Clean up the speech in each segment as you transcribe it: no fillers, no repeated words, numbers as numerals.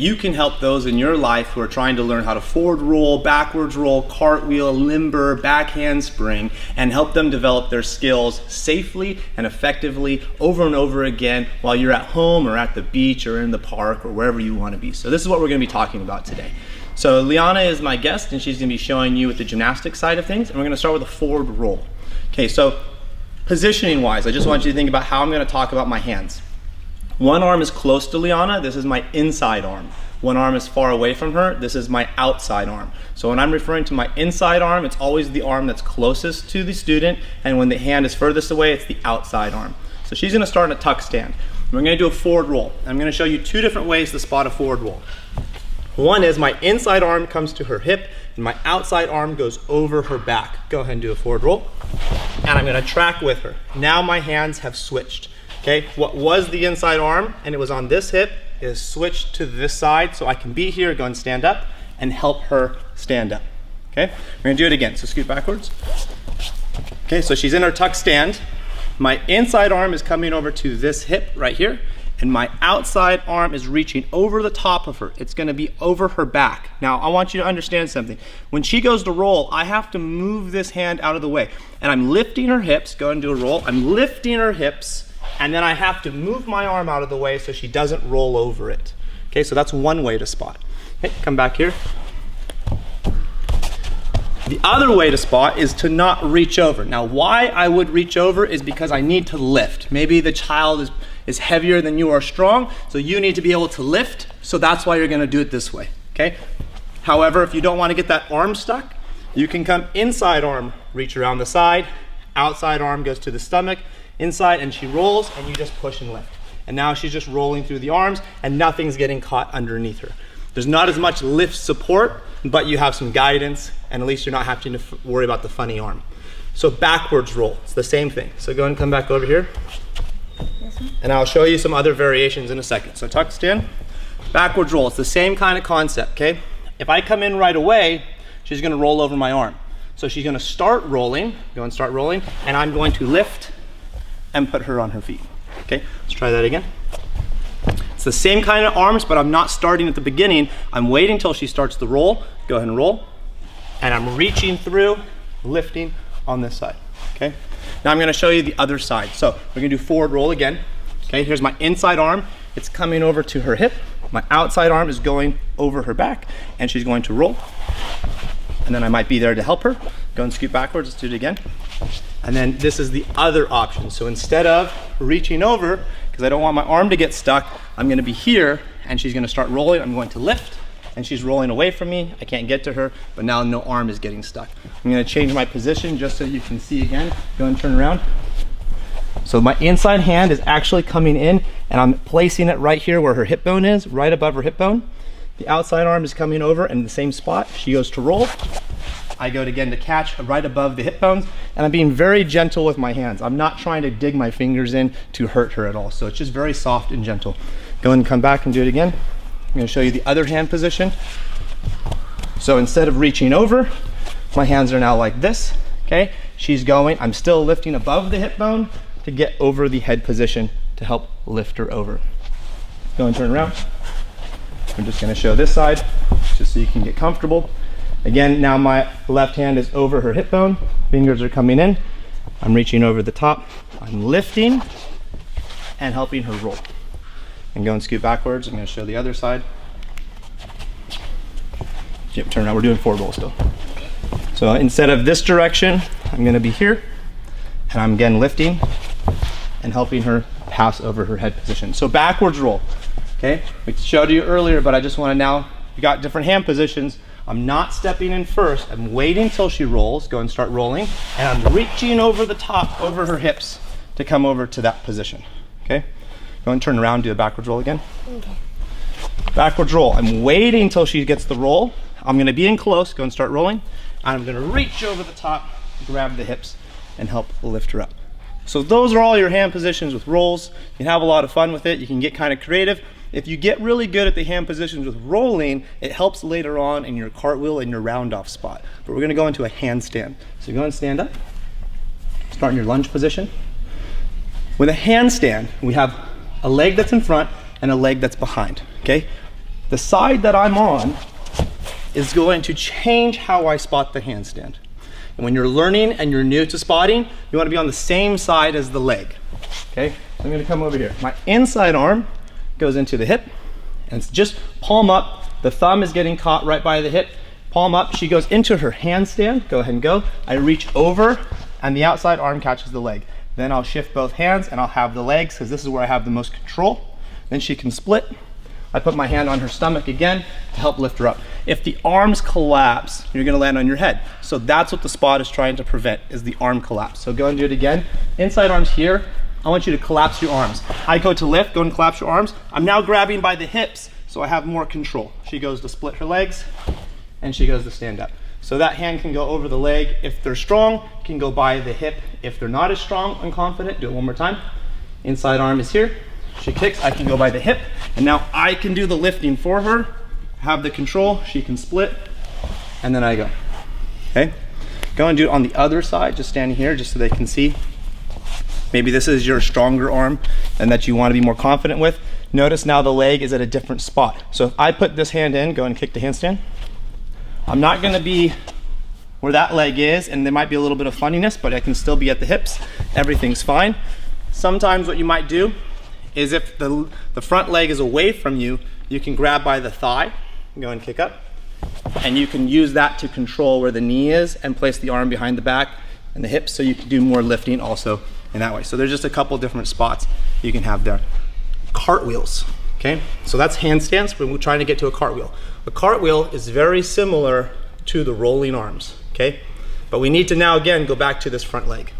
you can help those in your life who are trying to learn how to forward roll, backwards roll, cartwheel, limber, back handspring, and help them develop their skills safely and effectively over and over again while you're at home or at the beach or in the park or wherever you want to be. So this is what we're going to be talking about today. So Liana is my guest, and she's going to be showing you with the gymnastic side of things, and we're going to start with a forward roll. Okay, so positioning wise, I just want you to think about how I'm going to talk about my hands. One arm is close to Liana, this is my inside arm. One arm is far away from her, this is my outside arm. So when I'm referring to my inside arm, it's always the arm that's closest to the student, and when the hand is furthest away, it's the outside arm. So she's going to start in a tuck stand. We're going to do a forward roll. I'm going to show you two different ways to spot a forward roll. One is my inside arm comes to her hip, and my outside arm goes over her back. Go ahead and do a forward roll. And I'm going to track with her. Now my hands have switched. Okay, what was the inside arm and it was on this hip is switched to this side, so I can be here, go and stand up and help her stand up. Okay, we're going to do it again. So scoot backwards. Okay, so she's in her tuck stand. My inside arm is coming over to this hip right here, and my outside arm is reaching over the top of her. It's going to be over her back. Now, I want you to understand something. When she goes to roll, I have to move this hand out of the way. And I'm lifting her hips. Go and do a roll. I'm lifting her hips, and then I have to move my arm out of the way so she doesn't roll over it. Okay, so that's one way to spot. Okay, come back here. The other way to spot is to not reach over. Now, why I would reach over is because I need to lift. Maybe the child is heavier than you are strong, so you need to be able to lift, so that's why you're going to do it this way. Okay. However, if you don't want to get that arm stuck, you can come inside arm, reach around the side, outside arm goes to the stomach, inside, and she rolls, and you just push and lift. And now she's just rolling through the arms, and nothing's getting caught underneath her. There's not as much lift support, but you have some guidance, and at least you're not having to worry about the funny arm. So backwards roll, it's the same thing. So go ahead and come back over here. And I'll show you some other variations in a second. So tuck stand, backwards roll. It's the same kind of concept, okay? If I come in right away, she's gonna roll over my arm. So she's gonna start rolling, go and start rolling, and I'm going to lift and put her on her feet. Okay, let's try that again. It's the same kind of arms, but I'm not starting at the beginning. I'm waiting till she starts the roll. Go ahead and roll. And I'm reaching through, lifting on this side, okay? Now I'm gonna show you the other side. So we're gonna do forward roll again. Okay, here's my inside arm. It's coming over to her hip. My outside arm is going over her back, and she's going to roll. And then I might be there to help her. Go and scoot backwards, let's do it again. And then this is the other option. So instead of reaching over, because I don't want my arm to get stuck, I'm gonna be here, and she's gonna start rolling. I'm going to lift, and she's rolling away from me. I can't get to her, but now no arm is getting stuck. I'm gonna change my position just so you can see again. Go and turn around. So my inside hand is actually coming in, and I'm placing it right here where her hip bone is, right above her hip bone. The outside arm is coming over in the same spot. She goes to roll. I go again to catch right above the hip bones, and I'm being very gentle with my hands. I'm not trying to dig my fingers in to hurt her at all. So it's just very soft and gentle. Go and come back and do it again. I'm gonna show you the other hand position. So instead of reaching over, my hands are now like this, okay? She's going, I'm still lifting above the hip bone to get over the head position to help lift her over. Go and turn around. I'm just gonna show this side, just so you can get comfortable. Again, now my left hand is over her hip bone, fingers are coming in, I'm reaching over the top, I'm lifting and helping her roll. And go and scoot backwards. I'm gonna show the other side. Yep, turn around, we're doing forward roll still. So instead of this direction, I'm gonna be here, and I'm again lifting and helping her pass over her head position. So backwards roll, okay? We showed you earlier, but I just wanna now, you got different hand positions. I'm not stepping in first. I'm waiting till she rolls. Go and start rolling. And I'm reaching over the top, over her hips to come over to that position, okay? Go and turn around, do a backwards roll again. Okay. Backwards roll. I'm waiting till she gets the roll. I'm gonna be in close, go and start rolling. And I'm gonna reach over the top, grab the hips, and help lift her up. So those are all your hand positions with rolls. You can have a lot of fun with it. You can get kind of creative. If you get really good at the hand positions with rolling, it helps later on in your cartwheel and your round off spot. But we're gonna go into a handstand. So go and stand up, start in your lunge position. With a handstand, we have a leg that's in front and a leg that's behind, okay? the side that I'm on is going to change how I spot the handstand. And when you're learning and you're new to spotting, you want to be on the same side as the leg. Okay, so I'm going to come over here. My inside arm goes into the hip, and it's just palm up. The thumb is getting caught right by the hip. Palm up, she goes into her handstand. Go ahead and go. I reach over, and the outside arm catches the leg. Then I'll shift both hands, and I'll have the legs, because this is where I have the most control. Then she can split. I put my hand on her stomach again to help lift her up. If the arms collapse, you're gonna land on your head. So that's what the spot is trying to prevent, is the arm collapse. So go and do it again. Inside arms here, I want you to collapse your arms. I go to lift, go and collapse your arms. I'm now grabbing by the hips, so I have more control. She goes to split her legs, and she goes to stand up. So that hand can go over the leg. If they're strong, can go by the hip. If they're not as strong and confident, do it one more time. Inside arm is here. She kicks, I can go by the hip, and now I can do the lifting for her, have the control, she can split, and then I go. Okay? Go and do it on the other side, just standing here, just so they can see. Maybe this is your stronger arm and that you want to be more confident with. Notice now the leg is at a different spot. So if I put this hand in, go and kick the handstand, I'm not going to be where that leg is, and there might be a little bit of funniness, but I can still be at the hips. Everything's fine. Sometimes what you might do is if the front leg is away from you, you can grab by the thigh, go and kick up, and you can use that to control where the knee is and place the arm behind the back and the hips, so you can do more lifting also in that way. So there's just a couple different spots you can have there. Cartwheels, okay? So that's handstands, but we're trying to get to a cartwheel. A cartwheel is very similar to the rolling arms, okay? But we need to now again go back to this front leg.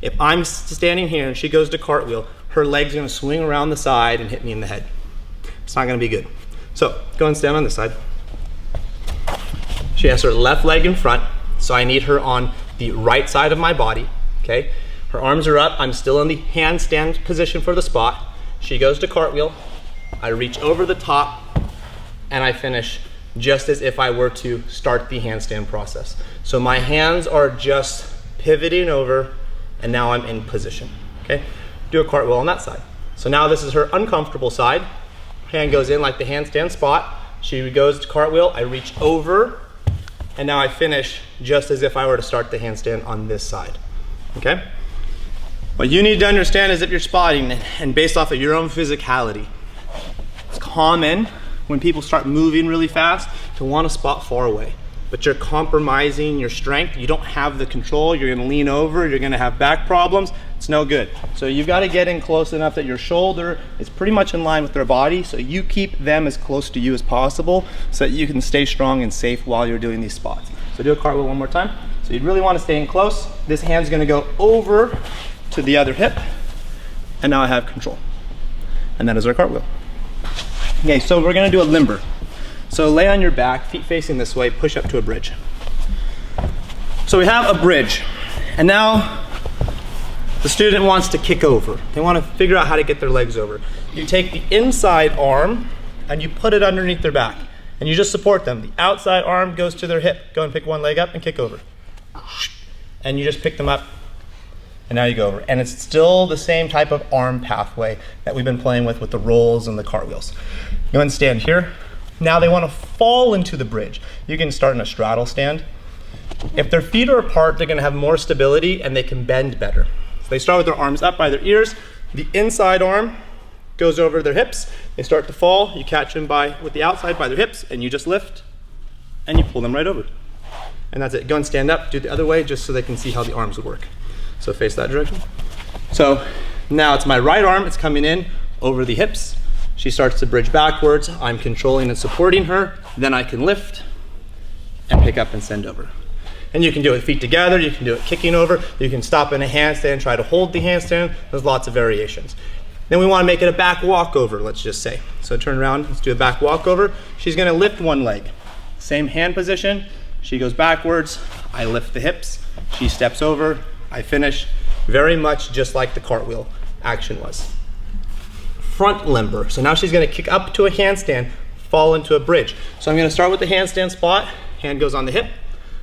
If I'm standing here and she goes to cartwheel, her leg's gonna swing around the side and hit me in the head. It's not gonna be good. So go and stand on this side. She has her left leg in front, so I need her on the right side of my body, okay? Her arms are up, I'm still in the handstand position for the spot. She goes to cartwheel, I reach over the top, and I finish just as if I were to start the handstand process. So my hands are just pivoting over, and now I'm in position, okay? Do a cartwheel on that side. So now this is her uncomfortable side. Hand goes in like the handstand spot. She goes to cartwheel, I reach over, and now I finish just as if I were to start the handstand on this side, okay? What you need to understand is if you're spotting, and based off of your own physicality, it's common when people start moving really fast to want to spot far away. But you're compromising your strength. You don't have the control. You're gonna lean over, you're gonna have back problems. It's no good. So you've got to get in close enough that your shoulder is pretty much in line with their body, so you keep them as close to you as possible so that you can stay strong and safe while you're doing these spots. So do a cartwheel one more time. So you really want to stay in close. This hand's gonna go over to the other hip, and now I have control. And that is our cartwheel. Okay, so we're gonna do a limber. So lay on your back, feet facing this way, push up to a bridge. So we have a bridge, and now the student wants to kick over. They want to figure out how to get their legs over. You take the inside arm and you put it underneath their back, and you just support them. The outside arm goes to their hip. Go and pick one leg up and kick over. And you just pick them up, and now you go over. And it's still the same type of arm pathway that we've been playing with the rolls and the cartwheels. Go and stand here. Now they want to fall into the bridge. You can start in a straddle stand. If their feet are apart, they're going to have more stability and they can bend better. So they start with their arms up by their ears. The inside arm goes over their hips. They start to fall. You catch them with the outside by their hips, and you just lift and you pull them right over. And that's it. Go and stand up, do it the other way, just so they can see how the arms would work. So face that direction. So now it's my right arm, it's coming in over the hips. She starts to bridge backwards. I'm controlling and supporting her. Then I can lift and pick up and send over. And you can do it feet together, you can do it kicking over, you can stop in a handstand, try to hold the handstand. There's lots of variations. Then we want to make it a back walkover, let's just say. So turn around, let's do a back walkover. She's going to lift one leg. Same hand position. She goes backwards, I lift the hips, she steps over, I finish. Very much just like the cartwheel action was. Front limber. So now she's going to kick up to a handstand, fall into a bridge. So I'm going to start with the handstand spot. Hand goes on the hip.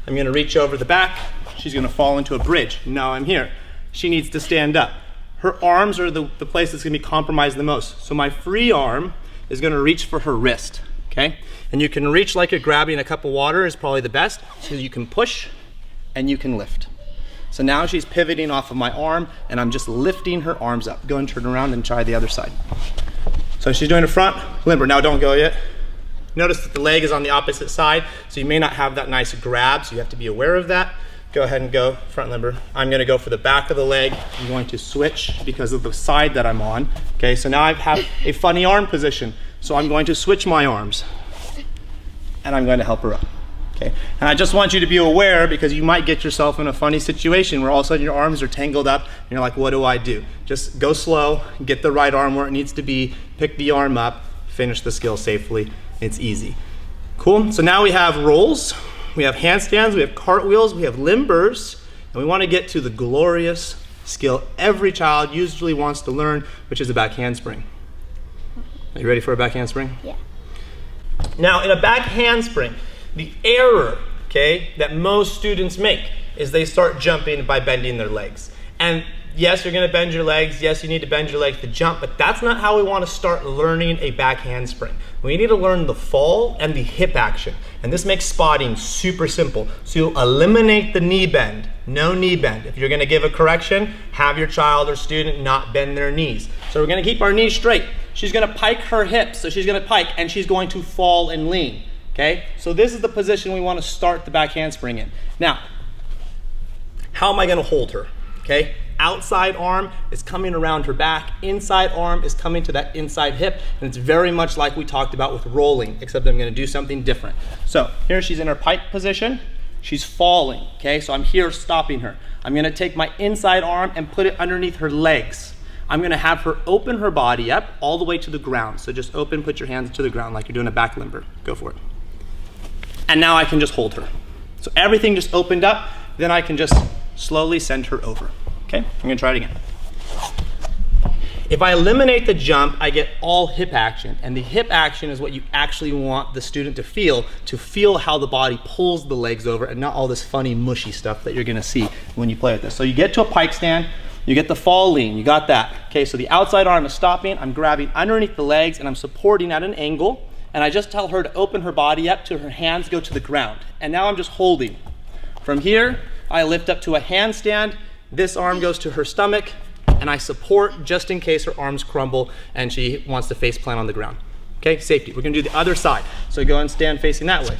I'm going to reach over the back. She's going to fall into a bridge. Now I'm here. She needs to stand up. Her arms are the place that's going to be compromised the most. So my free arm is going to reach for her wrist. okay? And you can reach like you're grabbing a cup of water is probably the best, so you can push and you can lift. So now she's pivoting off of my arm and I'm just lifting her arms up. Go and turn around and try the other side. So she's doing a front limber. Now don't go yet. Notice that the leg is on the opposite side, so you may not have that nice grab, so you have to be aware of that. Go ahead and go front limber. I'm gonna go for the back of the leg. I'm going to switch because of the side that I'm on. Okay, so now I have a funny arm position. So I'm going to switch my arms and I'm going to help her up. Okay, and I just want you to be aware because you might get yourself in a funny situation where all of a sudden your arms are tangled up and you're like, what do I do? Just go slow, get the right arm where it needs to be, pick the arm up, finish the skill safely. It's easy. Cool, so now we have rolls, we have handstands, we have cartwheels, we have limbers, and we want to get to the glorious skill every child usually wants to learn, which is a back handspring. Are you ready for a back handspring? Yeah. Now, in a back handspring, the error, okay, that most students make is they start jumping by bending their legs. And yes, you're gonna bend your legs. Yes, you need to bend your legs to jump, but that's not how we wanna start learning a back handspring. We need to learn the fall and the hip action. And this makes spotting super simple. So you'll eliminate the knee bend, no knee bend. If you're gonna give a correction, have your child or student not bend their knees. So we're gonna keep our knees straight. She's gonna pike her hips, so she's gonna pike and she's going to fall and lean, okay? So this is the position we wanna start the back handspring in. Now, how am I gonna hold her, okay? Outside arm is coming around her back, inside arm is coming to that inside hip, and it's very much like we talked about with rolling, except I'm gonna do something different. So here she's in her pike position, she's falling, okay? So I'm here stopping her. I'm gonna take my inside arm and put it underneath her legs. I'm gonna have her open her body up all the way to the ground. So just open, put your hands to the ground like you're doing a back limber. Go for it. And now I can just hold her. So everything just opened up, then I can just slowly send her over. Okay, I'm gonna try it again. If I eliminate the jump, I get all hip action, and the hip action is what you actually want the student to feel how the body pulls the legs over and not all this funny mushy stuff that you're gonna see when you play with this. So you get to a pike stand, you get the fall lean, you got that. Okay, so the outside arm is stopping, I'm grabbing underneath the legs and I'm supporting at an angle, and I just tell her to open her body up till her hands go to the ground. And now I'm just holding. From here, I lift up to a handstand, this arm goes to her stomach, and I support just in case her arms crumble and she wants to face plant on the ground. Okay, safety. We're gonna do the other side. So go and stand facing that way.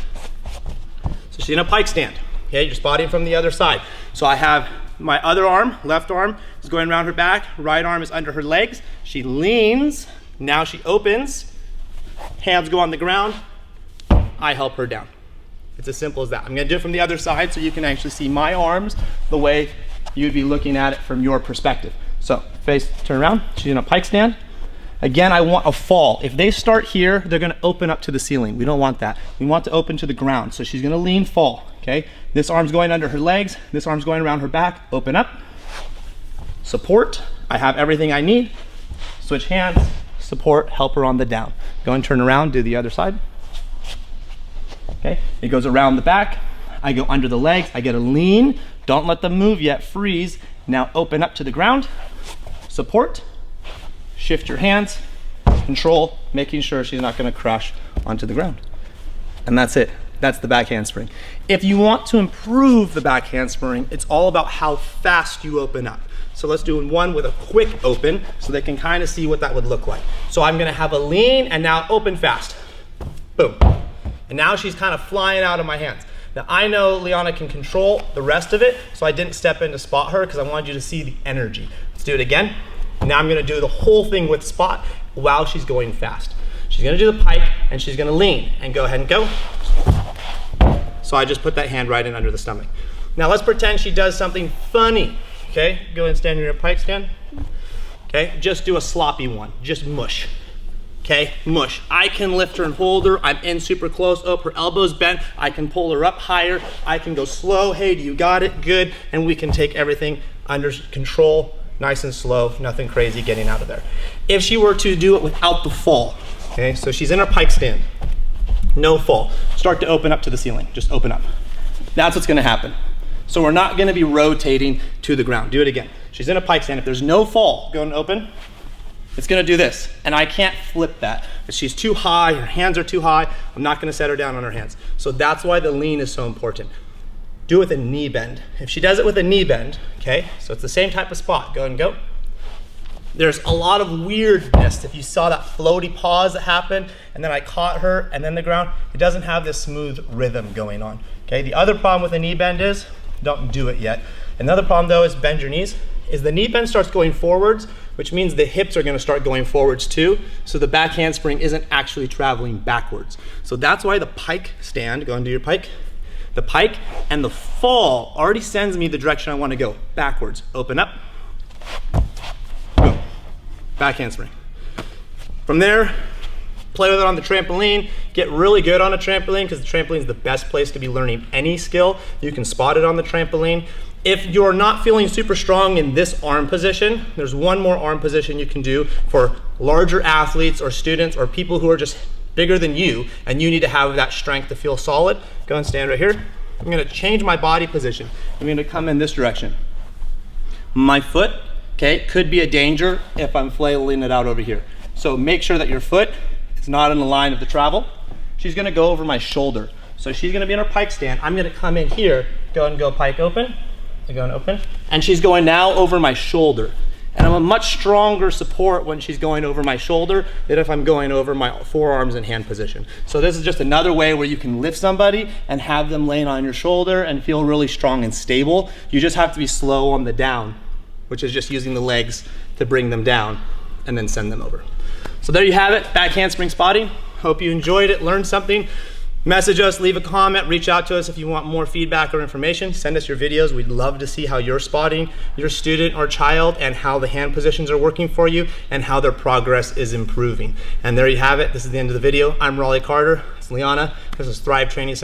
So she's in a pike stand. Okay, you're spotting from the other side. So I have my other arm, left arm, is going around her back, right arm is under her legs. She leans, now she opens, hands go on the ground, I help her down. It's as simple as that. I'm gonna do it from the other side so you can actually see my arms the way you'd be looking at it from your perspective. So face, turn around, she's in a pike stand. Again, I want a fall. If they start here, they're gonna open up to the ceiling. We don't want that. We want to open to the ground. So she's gonna lean, fall, okay? This arm's going under her legs, this arm's going around her back, open up, support. I have everything I need. Switch hands, support, help her on the down. Go and turn around, do the other side. Okay, it goes around the back. I go under the legs, I get a lean. Don't let them move yet, freeze. Now open up to the ground, support, shift your hands, control, making sure she's not gonna crash onto the ground. And that's it, that's the back handspring. If you want to improve the back handspring, it's all about how fast you open up. So let's do one with a quick open so they can kind of see what that would look like. So I'm gonna have a lean and now open fast, boom. And now she's kind of flying out of my hands. Now I know Liana can control the rest of it, so I didn't step in to spot her because I wanted you to see the energy. Let's do it again. Now I'm gonna do the whole thing with spot while she's going fast. She's gonna do the pike and she's gonna lean and go ahead and go. So I just put that hand right in under the stomach. Now let's pretend she does something funny, okay? Go and stand in your pike stand. Okay, just do a sloppy one, just mush. Okay, mush. I can lift her and hold her. I'm in super close. Oh, her elbow's bent. I can pull her up higher. I can go slow. Hey, do you got it? Good. And we can take everything under control, nice and slow, nothing crazy getting out of there. If she were to do it without the fall, okay, so she's in her pike stand, no fall. Start to open up to the ceiling, just open up. That's what's gonna happen. So we're not gonna be rotating to the ground. Do it again. She's in a pike stand. If there's no fall, go and open. It's gonna do this, and I can't flip that. If she's too high, her hands are too high, I'm not gonna set her down on her hands. So that's why the lean is so important. Do it with a knee bend. If she does it with a knee bend, okay, so it's the same type of spot, go and go. There's a lot of weirdness. If you saw that floaty pause that happened, and then I caught her, and then the ground, it doesn't have this smooth rhythm going on, okay? The other problem with a knee bend is, don't do it yet. Another problem though is bend your knees, is the knee bend starts going forwards, which means the hips are gonna start going forwards too, so the back handspring isn't actually traveling backwards. So that's why the pike stand, go and do your pike, the pike and the fall already sends me the direction I wanna go, backwards, open up, go, back handspring. From there, play with it on the trampoline, get really good on a trampoline because the trampoline is the best place to be learning any skill. You can spot it on the trampoline. If you're not feeling super strong in this arm position, there's one more arm position you can do for larger athletes or students or people who are just bigger than you and you need to have that strength to feel solid. Go and stand right here. I'm gonna change my body position. I'm gonna come in this direction. My foot, okay, could be a danger if I'm flailing it out over here. So make sure that your foot is not in the line of the travel. She's gonna go over my shoulder. So she's gonna be in her pike stand. I'm gonna come in here, go and go pike open. Go and open. And she's going now over my shoulder. And I'm a much stronger support when she's going over my shoulder than if I'm going over my forearms and hand position. So this is just another way where you can lift somebody and have them laying on your shoulder and feel really strong and stable. You just have to be slow on the down, which is just using the legs to bring them down and then send them over. So there you have it, back handspring spotting. Hope you enjoyed it, learned something. Message us, leave a comment, reach out to us if you want more feedback or information. Send us your videos. We'd love to see how you're spotting your student or child and how the hand positions are working for you and how their progress is improving. And there you have it. This is the end of the video. I'm Raleigh Carter. It's Liana. This is Thrive Training Center.